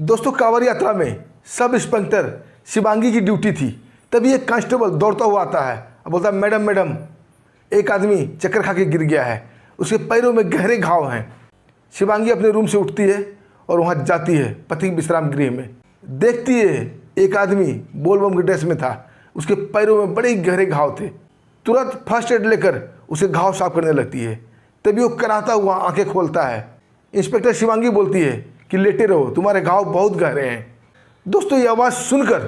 दोस्तों, कांवड़ यात्रा में सब इंस्पेक्टर शिवांगी की ड्यूटी थी। तभी एक कांस्टेबल दौड़ता हुआ आता है और बोलता है, मैडम मैडम, एक आदमी चक्कर खा के गिर गया है, उसके पैरों में गहरे घाव हैं। शिवांगी अपने रूम से उठती है और वहाँ जाती है पति विश्राम गृह में। देखती है एक आदमी बोलबम के ड्रेस में था, उसके पैरों में बड़े गहरे घाव थे। तुरंत फर्स्ट एड लेकर उसे घाव साफ करने लगती है। तभी वो कराहता हुआ आंखें खोलता है। इंस्पेक्टर शिवांगी बोलती है कि लेटे रहो, तुम्हारे घाव बहुत गहरे हैं। दोस्तों, ये आवाज़ सुनकर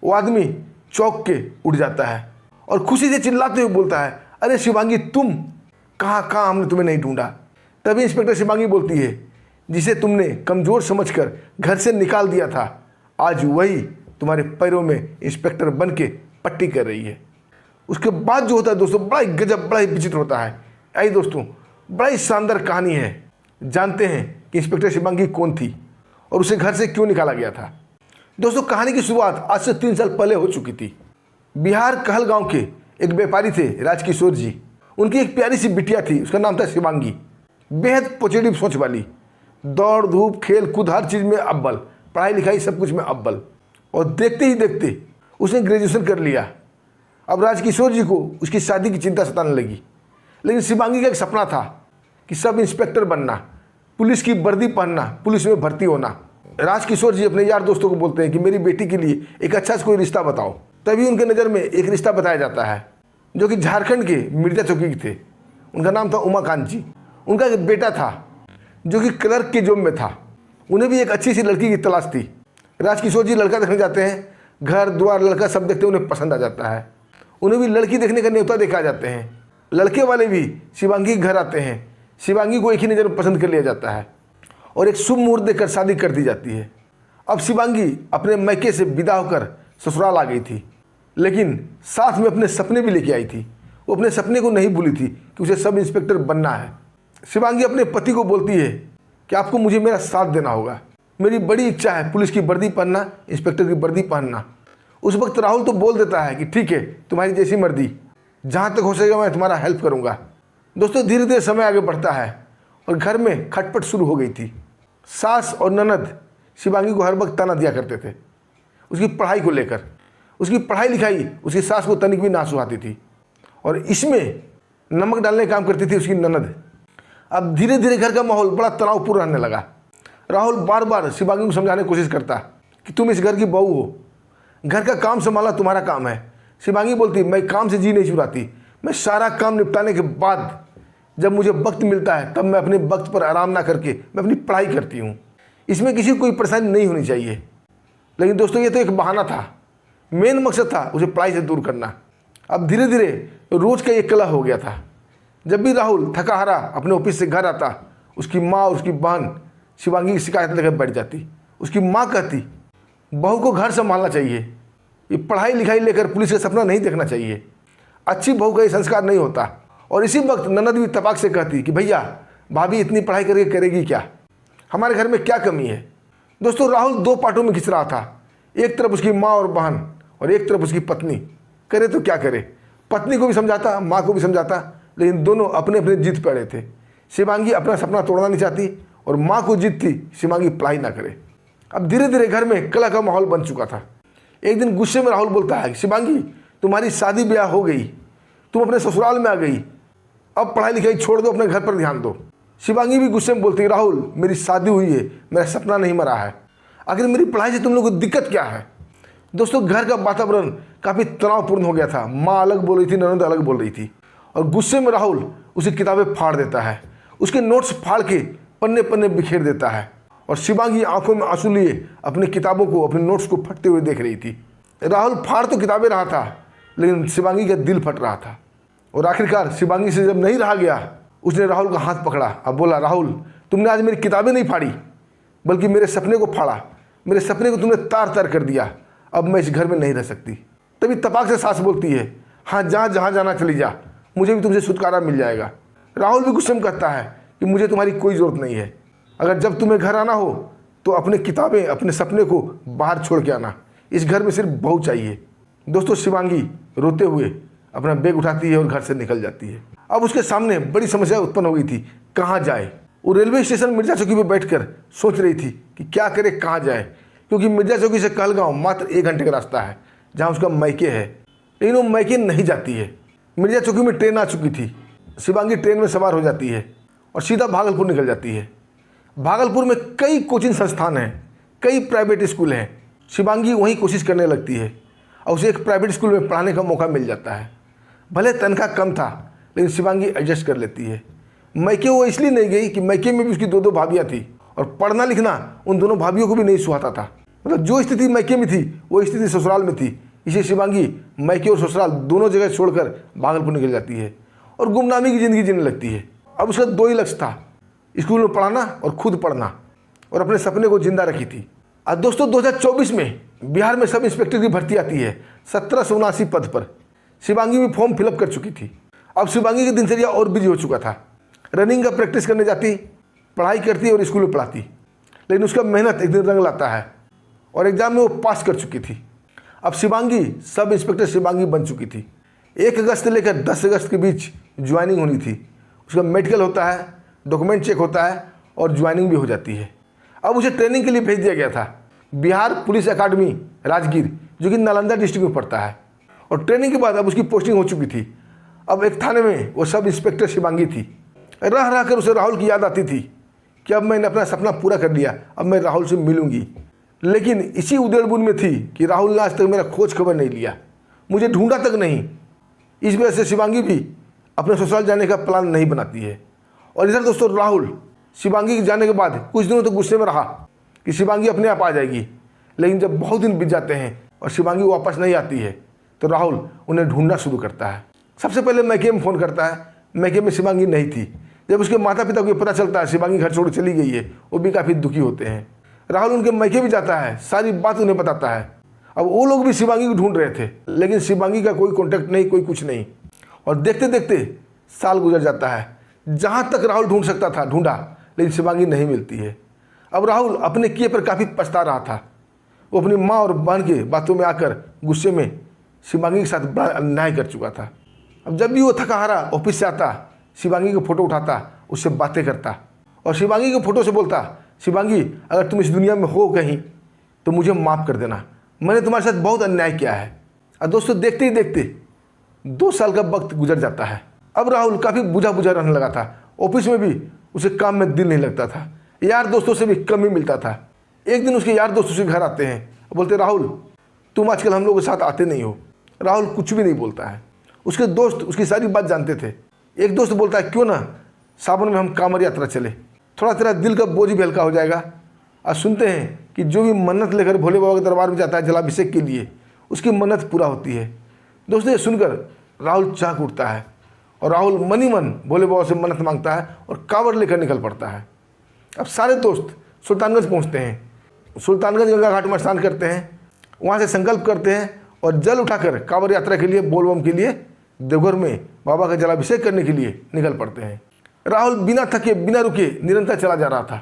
वो आदमी चौंक के उठ जाता है और खुशी से चिल्लाते हुए बोलता है, अरे शिवांगी, तुम कहाँ हमने तुम्हें नहीं ढूंढा। तभी इंस्पेक्टर शिवांगी बोलती है, जिसे तुमने कमज़ोर समझकर घर से निकाल दिया था, आज वही तुम्हारे पैरों में इंस्पेक्टर बन के पट्टी कर रही है। उसके बाद जो होता है दोस्तों, बड़ा ही गजब, बड़ा ही विचित्र होता है। आइए दोस्तों, बड़ा ही शानदार कहानी है। जानते हैं कि इंस्पेक्टर शिवांगी कौन थी और उसे घर से क्यों निकाला गया था। दोस्तों, कहानी की शुरुआत आज से 3 साल पहले हो चुकी थी। बिहार कहलगांव के एक व्यापारी थे राजकिशोर जी। उनकी एक प्यारी सी बिटिया थी, उसका नाम था शिवांगी। बेहद पॉजिटिव सोच वाली, दौड़ धूप खेल कूद हर चीज़ में अव्वल, पढ़ाई लिखाई सब कुछ में अव्वल। और देखते ही देखते उसने ग्रेजुएशन कर लिया। अब राजकिशोर जी को उसकी शादी की चिंता सताने लगी। लेकिन शिवांगी का एक सपना था कि सब इंस्पेक्टर बनना, पुलिस की वर्दी पहनना, पुलिस में भर्ती होना। राजकिशोर जी अपने यार दोस्तों को बोलते हैं कि मेरी बेटी के लिए एक अच्छा सा कोई रिश्ता बताओ। तभी उनके नज़र में एक रिश्ता बताया जाता है जो कि झारखंड के मिर्जा चौकी के थे। उनका नाम था उमाकांत जी। उनका एक बेटा था जो कि क्लर्क के जॉब में था। उन्हें भी एक अच्छी सी लड़की की तलाश थी। राजकिशोर जी लड़का देखने जाते हैं, घर द्वार लड़का सब देखते हैं, उन्हें पसंद आ जाता है। उन्हें भी लड़की देखने का न्योता देखा जाते हैं। लड़के वाले भी शिवांगी के घर आते हैं। शिवांगी को एक ही नज़र में पसंद कर लिया जाता है और एक शुभ मुहूर्त देकर शादी कर दी जाती है। अब शिवांगी अपने मैके से विदा होकर ससुराल आ गई थी, लेकिन साथ में अपने सपने भी लेके आई थी। वो अपने सपने को नहीं भूली थी कि उसे सब इंस्पेक्टर बनना है। शिवांगी अपने पति को बोलती है कि आपको मुझे मेरा साथ देना होगा, मेरी बड़ी इच्छा है पुलिस की वर्दी पहनना, इंस्पेक्टर की वर्दी पहनना। उस वक्त राहुल तो बोल देता है कि ठीक है, तुम्हारी जैसी मर्जी, जहाँ तक हो सकेगा मैं तुम्हारा हेल्प करूँगा। दोस्तों, धीरे धीरे समय आगे बढ़ता है और घर में खटपट शुरू हो गई थी। सास और ननद शिवांगी को हर वक्त ताना दिया करते थे उसकी पढ़ाई को लेकर। उसकी पढ़ाई लिखाई उसकी सास को तनिक भी ना सुहाती थी और इसमें नमक डालने का काम करती थी उसकी ननद। अब धीरे धीरे घर का माहौल बड़ा तनावपूर्ण रहने लगा। राहुल बार बार शिवांगी को समझाने की कोशिश करता कि तुम इस घर की बहू हो, घर का काम संभालना तुम्हारा काम है। शिवांगी बोलती, मैं काम से जी नहीं चुराती, मैं सारा काम निपटाने के बाद जब मुझे वक्त मिलता है तब मैं अपने वक्त पर आराम ना करके मैं अपनी पढ़ाई करती हूँ। इसमें किसी को कोई परेशानी नहीं होनी चाहिए। लेकिन दोस्तों, ये तो एक बहाना था। मेन मकसद था उसे पढ़ाई से दूर करना। अब धीरे धीरे रोज का एक कलह हो गया था। जब भी राहुल थका हारा अपने ऑफिस से घर आता, उसकी माँ और उसकी बहन शिवांगी की शिकायत लेकर बैठ जाती। उसकी माँ कहती, बहू को घर संभालना चाहिए, ये पढ़ाई लिखाई लेकर पुलिस का सपना नहीं देखना चाहिए, अच्छी बहू का ये संस्कार नहीं होता। और इसी वक्त ननद भी तपाक से कहती कि भैया, भाभी इतनी पढ़ाई करके करेगी क्या, हमारे घर में क्या कमी है। दोस्तों, राहुल 2 पार्टों में घिस रहा था। एक तरफ उसकी माँ और बहन और एक तरफ उसकी पत्नी। करे तो क्या करे, पत्नी को भी समझाता, माँ को भी समझाता, लेकिन दोनों अपने अपने जिद पे अड़े थे। शिवांगी अपना सपना तोड़ना नहीं चाहती और माँ को जिद थी शिवांगी पढ़ाई ना करे। अब धीरे धीरे घर में कलह का माहौल बन चुका था। एक दिन गुस्से में राहुल बोलता है, शिवांगी तुम्हारी शादी ब्याह हो गई, तुम अपने ससुराल में आ गई, अब पढ़ाई लिखाई छोड़ दो, अपने घर पर ध्यान दो। शिवांगी भी गुस्से में बोलती है, राहुल मेरी शादी हुई है, मेरा सपना नहीं मरा है, आखिर मेरी पढ़ाई से तुम लोगों को दिक्कत क्या है। दोस्तों, घर का वातावरण काफ़ी तनावपूर्ण हो गया था। माँ अलग बोल रही थी, ननद अलग बोल रही थी और गुस्से में राहुल उसे किताबें फाड़ देता है, उसके नोट्स फाड़ के पन्ने पन्ने बिखेर देता है। और शिवांगी आंखों में आंसू लिए अपनी किताबों को, अपने नोट्स को फटते हुए देख रही थी। राहुल फाड़ तो किताबें रहा था, लेकिन शिवांगी का दिल फट रहा था। और आखिरकार शिवांगी से जब नहीं रहा गया, उसने राहुल का हाथ पकड़ा और बोला, राहुल तुमने आज मेरी किताबें नहीं फाड़ी, बल्कि मेरे सपने को फाड़ा, मेरे सपने को तुमने तार तार कर दिया, अब मैं इस घर में नहीं रह सकती। तभी तपाक से सास बोलती है, हाँ जहाँ जाना चली जा, मुझे भी तुमसे छुटकारा मिल जाएगा। राहुल भी गुस्से में कहता है कि मुझे तुम्हारी कोई ज़रूरत नहीं है, अगर जब तुम्हें घर आना हो तो अपने किताबें, अपने सपने को बाहर छोड़ के आना, इस घर में सिर्फ बहू चाहिए। दोस्तों, शिवांगी रोते हुए अपना बैग उठाती है और घर से निकल जाती है। अब उसके सामने बड़ी समस्या उत्पन्न हो गई थी, कहाँ जाए। वो रेलवे स्टेशन मिर्जा चौकी पर बैठकर सोच रही थी कि क्या करे, कहाँ जाए, क्योंकि मिर्जा चौकी से कहलगांव मात्र 1 घंटे का रास्ता है जहाँ उसका मायके है। लेकिन वो मायके नहीं जाती है। मिर्जा चौकी में ट्रेन आ चुकी थी। शिवांगी ट्रेन में सवार हो जाती है और सीधा भागलपुर निकल जाती है। भागलपुर में कई कोचिंग संस्थान हैं, कई प्राइवेट स्कूल हैं। शिवांगी वहीं कोशिश करने लगती है और उसे एक प्राइवेट स्कूल में पढ़ाने का मौका मिल जाता है। भले तनख्वाह कम था, लेकिन शिवांगी एडजस्ट कर लेती है। मैके वो इसलिए नहीं गई कि मैके में भी उसकी 2 भाभियाँ थी और पढ़ना लिखना उन दोनों भाभियों को भी नहीं सुहाता था। मतलब जो स्थिति मैके में थी वो स्थिति ससुराल में थी। इसे शिवांगी मैके और ससुराल दोनों जगह छोड़कर भागलपुर निकल जाती है और गुमनामी की ज़िंदगी जीने लगती है। अब उसका 2 ही लक्ष्य था, स्कूल में पढ़ाना और खुद पढ़ना, और अपने सपने को जिंदा रखी थी। और दोस्तों 2024 में बिहार में सब इंस्पेक्टर की भर्ती आती है 1779 पद पर। शिवांगी भी फॉर्म फिलअप कर चुकी थी। अब शिवांगी की दिनचर्या और बिजी हो चुका था। रनिंग का प्रैक्टिस करने जाती, पढ़ाई करती और स्कूल में पढ़ाती। लेकिन उसका मेहनत एक दिन रंग लाता है और एग्जाम में वो पास कर चुकी थी। अब शिवांगी सब इंस्पेक्टर शिवांगी बन चुकी थी। 1 अगस्त से लेकर 10 अगस्त के बीच ज्वाइनिंग होनी थी। उसका मेडिकल होता है, डॉक्यूमेंट चेक होता है और ज्वाइनिंग भी हो जाती है। अब उसे ट्रेनिंग के लिए भेज दिया गया था बिहार पुलिस अकादमी राजगीर, जो कि नालंदा डिस्ट्रिक्ट में पड़ता है। और ट्रेनिंग के बाद अब उसकी पोस्टिंग हो चुकी थी। अब एक थाने में वो सब इंस्पेक्टर शिवांगी थी। रह रह कर उसे राहुल की याद आती थी कि अब मैंने अपना सपना पूरा कर लिया, अब मैं राहुल से मिलूंगी। लेकिन इसी उधेड़बुन में थी कि राहुल ने आज तक मेरा खोज खबर नहीं लिया, मुझे ढूंढा तक नहीं। इस वजह से शिवांगी भी अपने ससुराल जाने का प्लान नहीं बनाती है। और इधर दोस्तों राहुल शिवांगी के जाने के बाद कुछ दिनों तक गुस्से में रहा कि शिवांगी अपने आप आ जाएगी। लेकिन जब बहुत दिन बीत जाते हैं और शिवांगी वापस नहीं आती है तो राहुल उन्हें ढूंढना शुरू करता है। सबसे पहले मैके में फ़ोन करता है। मैके में शिवांगी नहीं थी। जब उसके माता पिता को पता चलता है शिवांगी घर छोड़ चली गई है, वो भी काफ़ी दुखी होते हैं। राहुल उनके मैके भी जाता है, सारी बात उन्हें बताता है। अब वो लोग भी शिवांगी को ढूंढ रहे थे, लेकिन शिवांगी का कोई कॉन्टैक्ट नहीं, कोई कुछ नहीं। और देखते देखते साल गुजर जाता है। जहाँ तक राहुल ढूंढ सकता था ढूंढा, लेकिन शिवांगी नहीं मिलती है। अब राहुल अपने किए पर काफ़ी पछता रहा था। वो अपनी माँ और बहन के बातों में आकर गुस्से में शिवांगी के साथ बड़ा अन्याय कर चुका था। अब जब भी वो थका हारा ऑफिस से आता, शिवांगी को फ़ोटो उठाता, उससे बातें करता और शिवांगी के फ़ोटो से बोलता, शिवांगी अगर तुम इस दुनिया में हो कहीं तो मुझे माफ़ कर देना, मैंने तुम्हारे साथ बहुत अन्याय किया है। और दोस्तों देखते ही देखते 2 साल का वक्त गुजर जाता है। अब राहुल काफ़ी बुझा बुझा रहने लगा था। ऑफिस में भी उसे काम में दिल नहीं लगता था, यार दोस्तों से भी कम ही मिलता था। एक दिन उसके यार दोस्त उसके घर आते हैं, बोलते राहुल तुम आजकल हम लोगों के साथ आते नहीं हो। राहुल कुछ भी नहीं बोलता है। उसके दोस्त उसकी सारी बात जानते थे। एक दोस्त बोलता है क्यों ना सावन में हम कांवड़ यात्रा चले, थोड़ा तेरा दिल का बोझ भी हल्का हो जाएगा। और सुनते हैं कि जो भी मन्नत लेकर भोले बाबा के दरबार में जाता है जलाभिषेक के लिए, उसकी मन्नत पूरा होती है। दोस्तों ये सुनकर राहुल चाक उठता है और राहुल मन ही मन भोले बाबा से मन्नत मांगता है और कांवड़ लेकर निकल पड़ता है। अब सारे दोस्त सुल्तानगंज पहुंचते हैं। सुल्तानगंज गंगा घाट में स्नान करते हैं, वहाँ से संकल्प करते हैं और जल उठाकर कांवड़ यात्रा के लिए, बोलबम के लिए देवघर में बाबा का जलाभिषेक करने के लिए निकल पड़ते हैं। राहुल बिना थके बिना रुके निरंतर चला जा रहा था।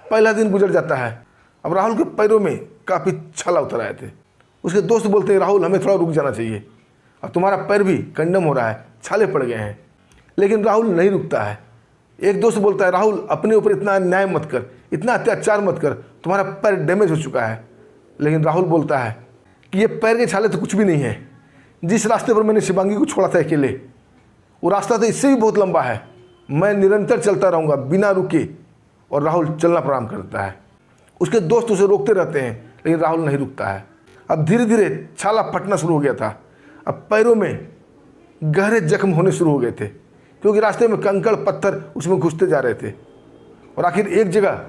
पहला दिन गुजर जाता है। अब राहुल के पैरों में काफ़ी छाला उतर आए थे। उसके दोस्त बोलते हैं राहुल हमें थोड़ा रुक जाना चाहिए, अब तुम्हारा पैर भी कंडम हो रहा है, छाले पड़ गए हैं। लेकिन राहुल नहीं रुकता है। एक दोस्त बोलता है राहुल अपने ऊपर इतना अन्याय मत कर, इतना अत्याचार मत कर, तुम्हारा पैर डैमेज हो चुका है। लेकिन राहुल बोलता है कि ये पैर के छाले तो कुछ भी नहीं है। जिस रास्ते पर मैंने शिवांगी को छोड़ा था अकेले, वो रास्ता तो इससे भी बहुत लंबा है, मैं निरंतर चलता रहूँगा बिना रुके। और राहुल चलना प्रारंभ करता है। उसके दोस्त उसे रोकते रहते हैं, लेकिन राहुल नहीं रुकता है। अब धीरे धीरे छाला फटना शुरू हो गया था। अब पैरों में गहरे जख्म होने शुरू हो गए थे, क्योंकि रास्ते में कंकड़ पत्थर उसमें घुसते जा रहे थे। और आखिर एक जगह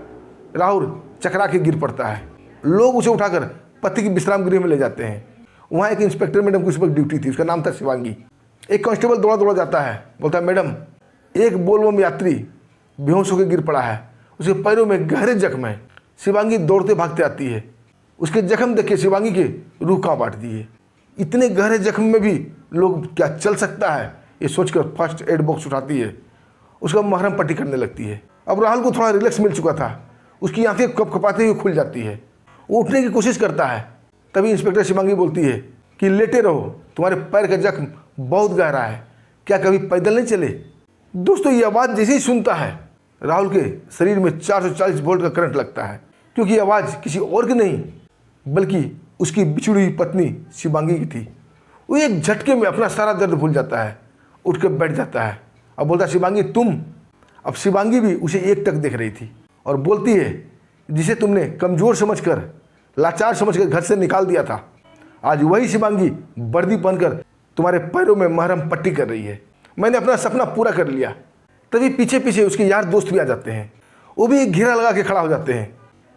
राहुल चकरा के गिर पड़ता है। लोग उसे उठाकर पति की विश्राम गृह में ले जाते हैं। वहाँ एक इंस्पेक्टर मैडम की उस वक्त ड्यूटी थी, उसका नाम था शिवांगी। एक कांस्टेबल दौड़ा दौड़ा जाता है, बोलता है मैडम एक बोलबम यात्री बेहोश होकर गिर पड़ा है, उसके पैरों में गहरे जख्म है। शिवांगी दौड़ते भागते आती है। उसके जख्म देख के शिवांगी के रूह कांप उठती है। इतने गहरे जख्म में भी लोग क्या चल सकता है, ये सोचकर फर्स्ट एड बॉक्स उठाती है, उसका मरहम पट्टी करने लगती है। अब राहुल को थोड़ा रिलैक्स मिल चुका था, उसकी आंखें कपकपाते हुए खुल जाती है। वो उठने की कोशिश करता है, तभी इंस्पेक्टर शिवांगी बोलती है कि लेटे रहो, तुम्हारे पैर का जख्म बहुत गहरा है, क्या कभी पैदल नहीं चले। दोस्तों ये आवाज़ जैसे ही सुनता है राहुल के शरीर में 440 वोल्ट का करंट लगता है, क्योंकि आवाज़ किसी और की नहीं बल्कि उसकी बिछड़ी हुई पत्नी शिवांगी की थी। वो एक झटके में अपना सारा दर्द भूल जाता है, उठ कर बैठ जाता है और बोलता है, शिवांगी तुम। अब शिवांगी भी उसे एक टक देख रही थी और बोलती है, जिसे तुमने कमज़ोर समझकर, लाचार समझकर घर से निकाल दिया था, आज वही शिवांगी वर्दी पहनकर तुम्हारे पैरों में महरम पट्टी कर रही है। मैंने अपना सपना पूरा कर लिया। तभी पीछे पीछे उसके यार दोस्त भी आ जाते हैं। वो भी एक घेरा लगा के खड़ा हो जाते हैं,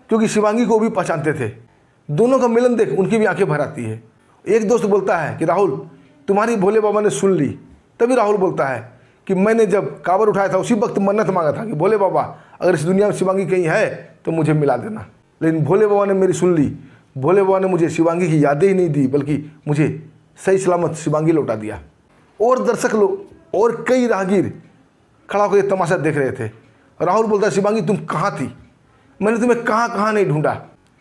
क्योंकि शिवांगी को भी पहचानते थे। दोनों का मिलन देख उनकी भी आंखें भर आती है। एक दोस्त बोलता है कि राहुल, तुम्हारी भोले बाबा ने सुन ली। तभी राहुल बोलता है कि मैंने जब कांवर उठाया था उसी वक्त मन्नत मांगा था कि भोले बाबा, अगर इस दुनिया में शिवांगी कहीं है तो मुझे मिला देना। लेकिन भोले बाबा ने मेरी सुन ली। भोले बाबा ने मुझे शिवांगी की यादें ही नहीं दी, बल्कि मुझे सही सलामत शिवांगी लौटा दिया। और दर्शक लोग और कई राहगीर खड़ा होकर ये तमाशा देख रहे थे। राहुल बोलता है, शिवांगी तुम कहाँ थी? मैंने तुम्हें कहाँ कहाँ नहीं ढूंढा।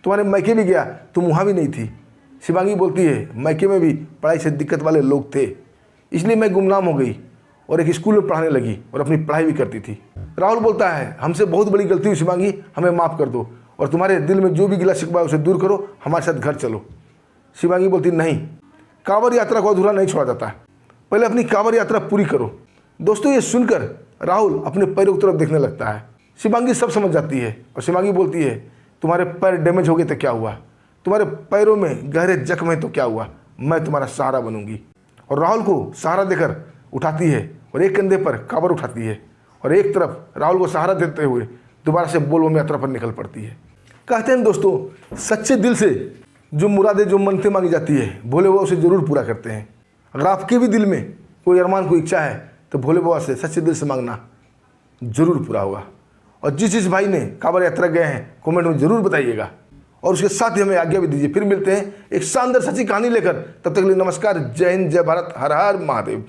तुम्हारे मैके भी गया, तुम वहाँ भी नहीं थी। शिवांगी बोलती है, मैके में भी पढ़ाई से दिक्कत वाले लोग थे, इसलिए मैं गुमनाम हो गई और एक स्कूल में पढ़ाने लगी और अपनी पढ़ाई भी करती थी। राहुल बोलता है, हमसे बहुत बड़ी गलती हुई शिवांगी, हमें माफ़ कर दो और तुम्हारे दिल में जो भी गिला शिकवा है उसे दूर करो, हमारे साथ घर चलो। शिवांगी बोलती, नहीं, कांवर यात्रा को अधूरा नहीं छोड़ा जाता, पहले अपनी कांवर यात्रा पूरी करो। दोस्तों, ये सुनकर राहुल अपने पैरों की तरफ देखने लगता है। शिवांगी सब समझ जाती है और शिवांगी बोलती है, तुम्हारे पैर डैमेज हो गए तो क्या हुआ, तुम्हारे पैरों में गहरे जख्म है तो क्या हुआ, मैं तुम्हारा सहारा बनूंगी। और राहुल को सहारा देकर उठाती है और एक कंधे पर कांवर उठाती है और एक तरफ राहुल को सहारा देते हुए दोबारा से बोलबम यात्रा पर निकल पड़ती है। कहते हैं दोस्तों, सच्चे दिल से जो मुरादें, जो मन्नतें मांगी जाती है, भोले बाबा उसे ज़रूर पूरा करते हैं। अगर आपके भी दिल में कोई अरमान, कोई इच्छा है तो भोले बाबा से सच्चे दिल से मांगना जरूर पूरा होगा। और जिस भाई ने कांवर यात्रा गए हैं कमेंट में ज़रूर बताइएगा और उसके साथ ही हमें आज्ञा भी दीजिए। फिर मिलते हैं एक शानदार सच्ची कहानी लेकर। तब तक के लिए नमस्कार, जय हिंद, जय भारत, हर हर महादेव।